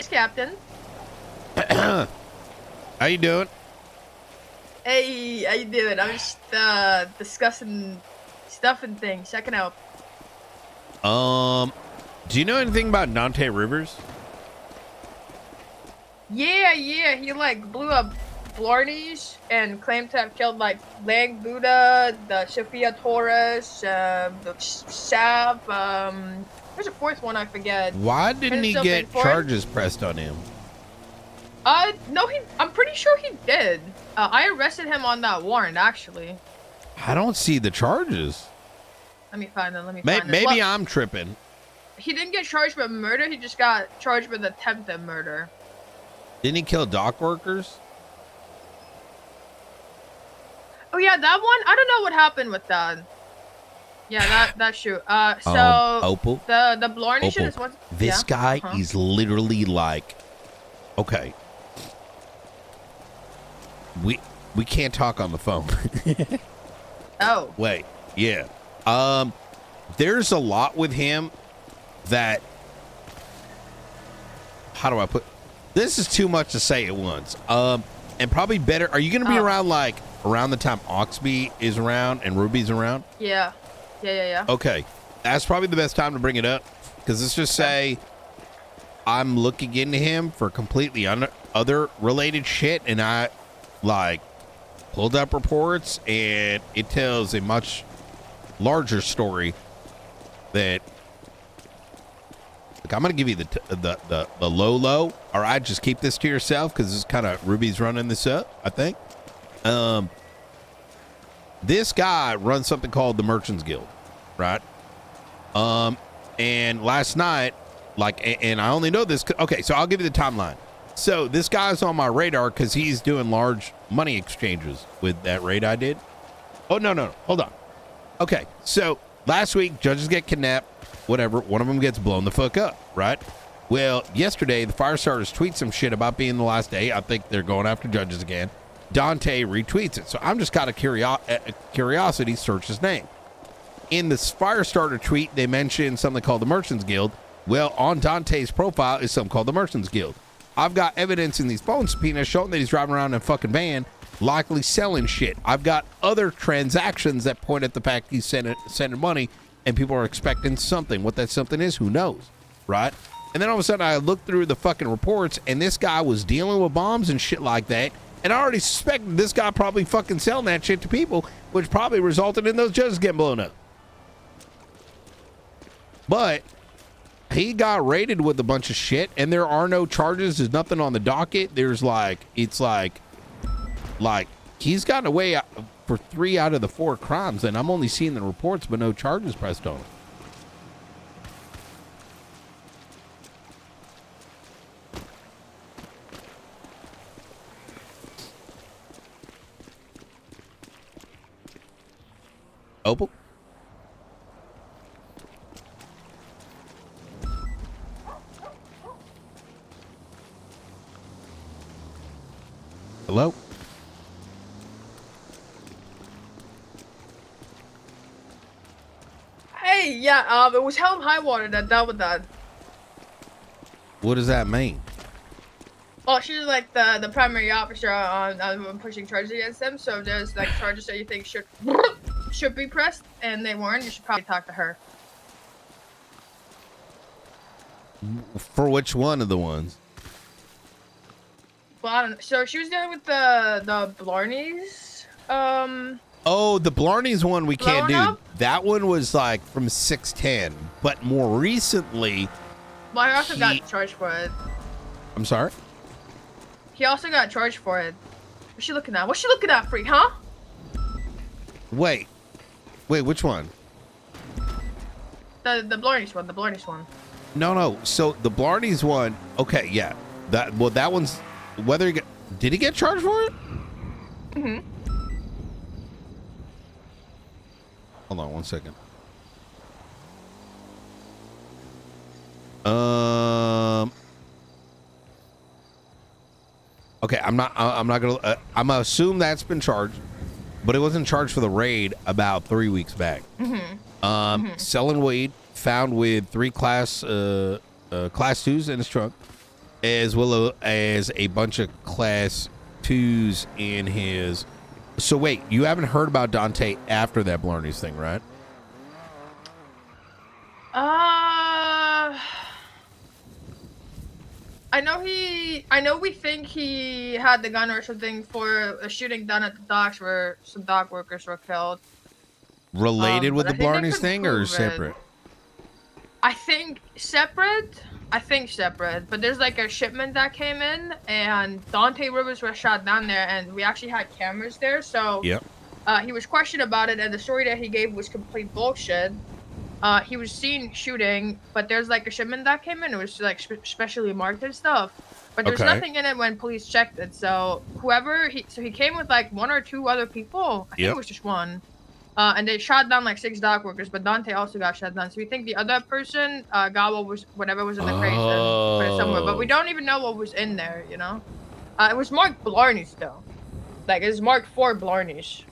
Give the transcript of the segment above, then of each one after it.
Captain. How you doing? Hey, how you doing? I'm just discussing stuff and things. Checking out. Do you know anything about Dante Rivers? Yeah, he like blew up Blarney's and claimed to have killed like Lang Buddha, the Sophia Torres, the Shab. There's a fourth one I forget. Why didn't he get charges pressed on him? No, I'm pretty sure he did. I arrested him on that warrant, actually. I don't see the charges. Let me find them. Maybe I'm tripping. He didn't get charged with murder. He just got charged with attempted murder. Didn't he kill dock workers? Oh yeah, that one. I don't know what happened with that. Yeah, that shoot. So Opal. The Blarney shit is what. This guy is literally like, okay. We can't talk on the phone. Oh. Wait. Yeah. There's a lot with him that, how do I put, this is too much to say at once. And probably better, are you going to be around like around the time Oxby is around and Ruby's around? Yeah. Okay. That's probably the best time to bring it up, because let's just say I'm looking into him for completely other related shit, and I like pulled up reports, and it tells a much larger story that, like, I'm gonna give you the low. All right, just keep this to yourself, because it's kind of Ruby's running this up, I think. This guy runs something called the Merchants Guild, right? And last night, like, and I only know this, okay, so I'll give you the timeline. So this guy's on my radar because he's doing large money exchanges with that raid I did. Oh, no, hold on. Okay, so last week, judges get kidnapped, whatever. One of them gets blown the fuck up, right? Well, yesterday, the Firestarters tweet some shit about being the last day. I think they're going after judges again. Dante retweets it. So I'm just kind of curiosity, search his name. In this Firestarter tweet, they mentioned something called the Merchants Guild. Well, on Dante's profile is something called the Merchants Guild. I've got evidence in these phone subpoenas showing that he's driving around in a fucking van, likely selling shit. I've got other transactions that point at the fact he's sending money, and people are expecting something. What that something is, who knows, right? And then all of a sudden, I looked through the fucking reports, and this guy was dealing with bombs and shit like that, and I already suspected this guy probably fucking selling that shit to people, which probably resulted in those judges getting blown up. But he got raided with a bunch of shit, and there are no charges. There's nothing on the docket. There's like, it's like he's gotten away for 3 out of the 4 crimes, and I'm only seeing the reports, but no charges pressed on him. Opal? Hello? Hey, yeah, it was Hell and High Water that dealt with that. What does that mean? Well, she's like the primary officer on pushing charges against them, so if there's like charges that you think should be pressed and they weren't, you should probably talk to her. For which one of the ones? Well, I don't know. So she was dealing with the Blarneys. Oh, the Blarneys one we can't do. Up? That one was like from 610, but more recently. Well, I also got charged for it. I'm sorry? He also got charged for it. What's she looking at? What's she looking at, freak, huh? Wait, which one? The Blarneys one. The Blarneys one. No. So the Blarneys one. Okay, yeah. That one's whether did he get charged for it? Mm-hmm. Hold on 1 second. Okay, I'm not gonna. I'm gonna assume that's been charged, but it wasn't charged for the raid about 3 weeks back. Selling weed, found with 3 class 2s in his trunk, as well as a bunch of class 2s in his. So wait, you haven't heard about Dante after that Blarney's thing, right? I know we think he had the gun or something for a shooting done at the docks where some dock workers were killed. Related with the I think they Blarney's couldn't thing, or prove it. separate? I think separate. But there's like a shipment that came in, and Dante Rivers was shot down there, and we actually had cameras there, so Yep. he was questioned about it, and the story that he gave was complete bullshit. He was seen shooting, but there's like a shipment that came in. It was like specially marked and stuff, but there's nothing in it when police checked it. So he came with like 1 or 2 other people. I think it was just one. And they shot down like 6 dock workers, but Dante also got shot down. So we think the other person got whatever was in the crate and put it somewhere, but we don't even know what was in there. You know, it was marked Blarney's though, like it was marked for Blarney's.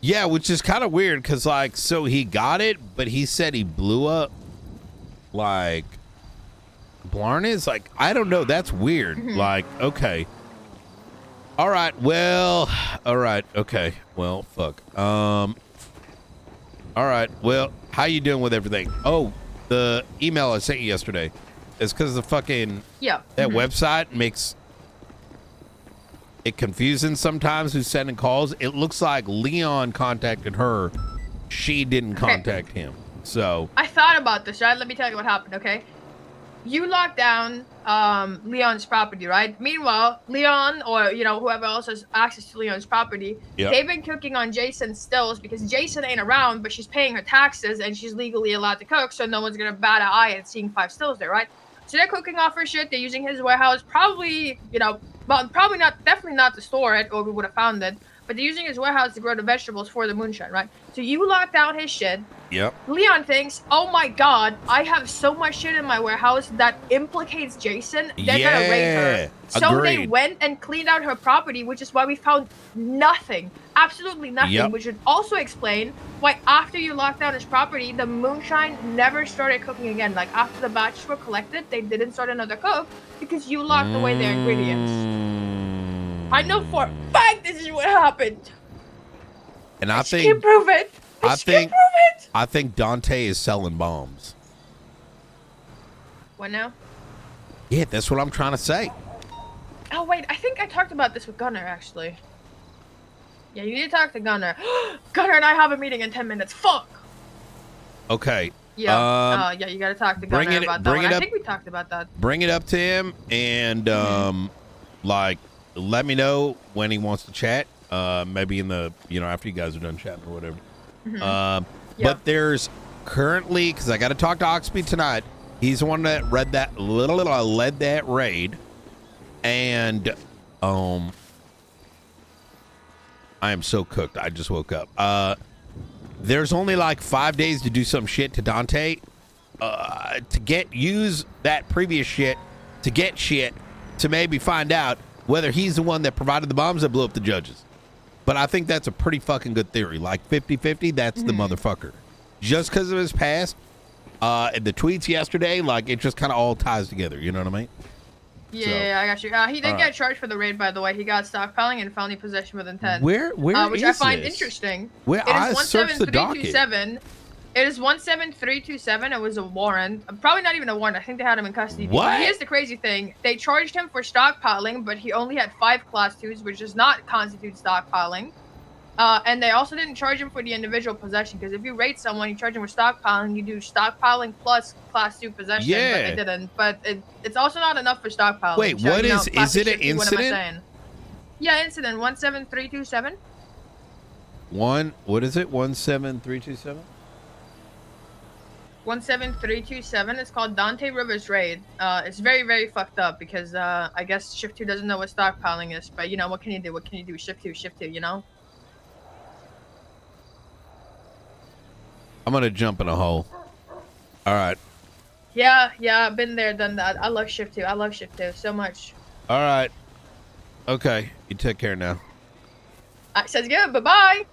Yeah, which is kind of weird because, like, so he got it, but he said he blew up, like, Blarney's? Like, I don't know. That's weird. Like, okay. All right. Well, all right. Okay. Well, fuck. All right. Well, how you doing with everything? Oh, the email I sent you yesterday is because the fucking, that website makes it confusing sometimes who's sending calls. It looks like Leon contacted her. She didn't contact him. So I thought about this, right? Let me tell you what happened, okay? You locked down Leon's property, right? Meanwhile, Leon or, you know, whoever else has access to Leon's property, they've been cooking on Jason's stills because Jason ain't around, but she's paying her taxes and she's legally allowed to cook, so no one's gonna bat an eye at seeing 5 stills there, right? So they're cooking off her shit. They're using his warehouse, probably, you know, well, probably not, definitely not to store it, or we would have found it. But they're using his warehouse to grow the vegetables for the moonshine, right? So you locked down his shit. Yep. Leon thinks, oh my god, I have so much shit in my warehouse that implicates Jason. They're gonna raid her. So they went and cleaned out her property, which is why we found nothing. Absolutely nothing. Which would also explain why after you locked down his property, the moonshine never started cooking again. Like after the batches were collected, they didn't start another cook because you locked away their ingredients. I know for a fact this is what happened. And I think can't prove it. I think Dante is selling bombs. What now? Yeah, that's what I'm trying to say. Oh wait, I think I talked about this with Gunner actually. Yeah, you need to talk to Gunner. Gunner and I have a meeting in 10 minutes. Fuck. Okay. Yeah. Yeah, you gotta talk to Gunner about that one. I think we talked about that. Bring it up to him and like let me know when he wants to chat. Maybe in the, you know, after you guys are done chatting or whatever. But there's currently, because I got to talk to Oxby tonight. He's the one that led that raid, and I am so cooked. I just woke up. There's only like 5 days to do some shit to Dante, to use that previous shit to get shit to maybe find out whether he's the one that provided the bombs that blew up the judges. But I think that's a pretty fucking good theory. Like 50-50, that's the motherfucker. Just because of his past, and the tweets yesterday, like it just kind of all ties together. You know what I mean? Yeah, I got you. He did get charged for the raid, by the way. He got stockpiling and felony possession with intent. Which is I find interesting. I searched the docket. It is 17327. It was a warrant. Probably not even a warrant. I think they had him in custody. What? Here's the crazy thing. They charged him for stockpiling, but he only had 5 class 2s, which does not constitute stockpiling. And they also didn't charge him for the individual possession, because if you raid someone, you charge them for stockpiling, you do stockpiling plus class 2 possession, but they didn't. But it's also not enough for stockpiling. Wait, so, is it an incident? What am I saying? Yeah, incident 17327. What is it? 17327? 17327. It's called Dante Rivers Raid. It's very, very fucked up because I guess Shift 2 doesn't know what stockpiling is, but you know, what can you do? What can you do? Shift 2, you know? I'm gonna jump in a hole. All right. Yeah, I've been there, done that. I love Shift 2. I love Shift 2 so much. All right. Okay, you take care now. Sounds good. Bye-bye.